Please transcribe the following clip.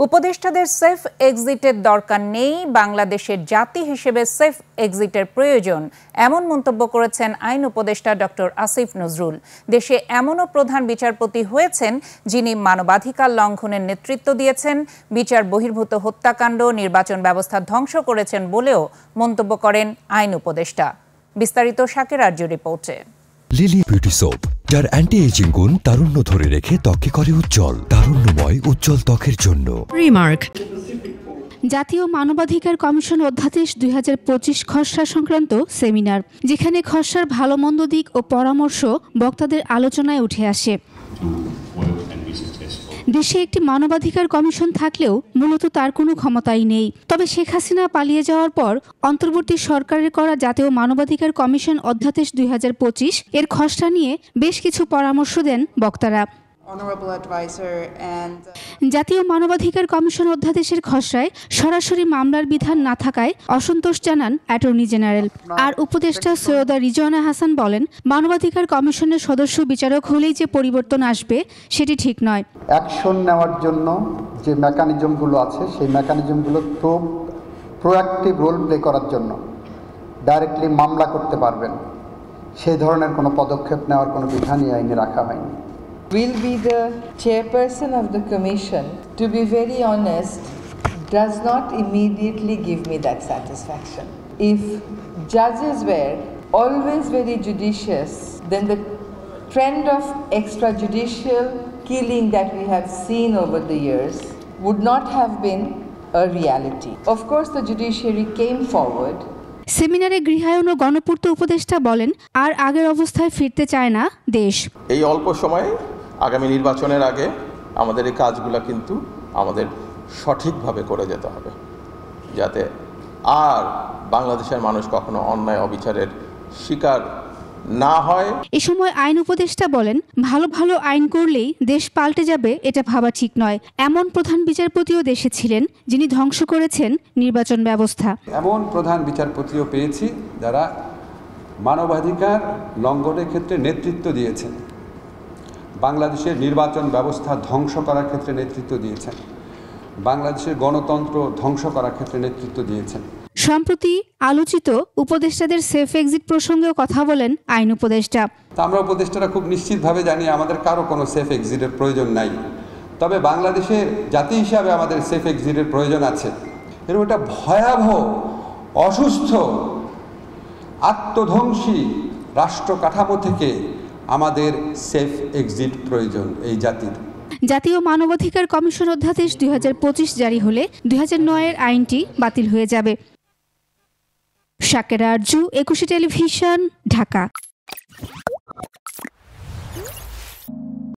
উপদেষ্টাদের সেফ এক্সিটের দরকার নেই, বাংলাদেশের জাতি হিসেবে সেফ এক্সিটের প্রয়োজন, এমন মন্তব্য করেছেন আইন উপদেষ্টা ডক্টর আসিফ নজরুল। দেশে এমনও প্রধান বিচারপতি হয়েছেন যিনি মানবাধিকার লঙ্ঘনের নেতৃত্ব দিয়েছেন, বিচার বহির্ভূত হত্যাকাণ্ড, নির্বাচন ব্যবস্থা ধ্বংস করেছেন বলেও মন্তব্য করেন আইন উপদেষ্টা। বিস্তারিত শাকের আরজু রিপোর্টে। লিলি বিউটি সোপ, যার অ্যান্টি এজিং গুণ তারুণ্য ধরে রেখে ত্বককে করে উজ্জ্বল, তারুণ্যময় উজ্জ্বল ত্বকের জন্য। রিমার্ক। জাতীয় মানবাধিকার কমিশন অধ্যাদেশ 2025 খসড়া সংক্রান্ত সেমিনার, যেখানে খসড়ার ভালো মন্দ দিক ও পরামর্শ বক্তাদের আলোচনায় উঠে আসে। দেশে একটি মানবাধিকার কমিশন থাকলেও মূলত তার কোনো ক্ষমতাই নেই। তবে শেখ হাসিনা পালিয়ে যাওয়ার পর অন্তর্বর্তী সরকারের করা জাতীয় মানবাধিকার কমিশন অধ্যাদেশ 2025 এর খসড়া নিয়ে বেশ কিছু পরামর্শ দেন বক্তারা। জাতীয় মানবাধিকার কমিশন অধ্যাদেশের খসড়ায় সরাসরি মামলার বিধান না থাকায় অসন্তোষ জানান অ্যাটর্নি জেনারেল। আর উপদেষ্টা সৈয়দা রিজওয়ানা হাসান বলেন, মানবাধিকার কমিশনের সদস্য বিচারক হলেই যে পরিবর্তন আসবে সেটি ঠিক নয়। অ্যাকশন নেওয়ার জন্য যে মেকানিজমগুলো আছে সেই মেকানিজমগুলো প্রোঅ্যাক্টিভ রোল প্লে করার জন্য ডাইরেক্টলি মামলা করতে পারবেন, সেই ধরনের কোনো পদক্ষেপ নেওয়ার কোনো বিধানই আইনে রাখা হয়নি। Will be the chairperson of the commission, to be very honest, does not immediately give me that satisfaction. If judges were always very judicious, then the trend of extrajudicial killing that we have seen over the years would not have been a reality. Of course, the judiciary came forward. সেমিনারে গৃহায়ন ও গণপূর্ত উপদেষ্টা বলেন, আর আগের অবস্থায় ফিরতে চায় না দেশ। এই অল্প সময়ে আগামী নির্বাচনের আগে আমাদের এই কাজগুলো কিন্তু আমাদের সঠিকভাবে করে যেতে হবে, যাতে আর বাংলাদেশের মানুষ কখনো অন্যায় অবিচারের শিকার না হয়। এ সময় আইন উপদেষ্টা বলেন, ভালো ভালো আইন করলেই দেশ পাল্টে যাবে এটা ভাবা ঠিক নয়। এমন প্রধান বিচারপতিও দেশে ছিলেন যিনি ধ্বংস করেছেন নির্বাচন ব্যবস্থা। এমন প্রধান বিচারপতিও পেয়েছি যারা মানবাধিকার লঙ্ঘনের ক্ষেত্রে নেতৃত্ব দিয়েছেন, বাংলাদেশের নির্বাচন ব্যবস্থা ধ্বংস করার ক্ষেত্রে নেতৃত্ব দিয়েছেন, বাংলাদেশের গণতন্ত্র ধ্বংস করার ক্ষেত্রে নেতৃত্ব দিয়েছেন। সম্প্রতি আলোচিত উপদেষ্টাদের সেফ এক্সিট প্রসঙ্গেও কথা বলেন আইন উপদেষ্টা। আমরা উপদেষ্টারা খুব নিশ্চিতভাবে জানি আমাদের কারো কোনো সেফ এক্সিটের প্রয়োজন নাই, তবে বাংলাদেশের জাতি হিসাবে আমাদের সেফ এক্সিটের প্রয়োজন আছে। এরকম একটা ভয়াবহ, অসুস্থ, আত্মধ্বংসী রাষ্ট্র কাঠামো থেকে আমাদের সেফ এক্সিট প্রয়োজন এই জাতির। জাতীয় মানবাধিকার কমিশন অধ্যাদেশ 2025 জারি হলে 2009 আইনটি বাতিল হয়ে যাবে। শাকের আরজু, 21 টেলিভিশন, ঢাকা।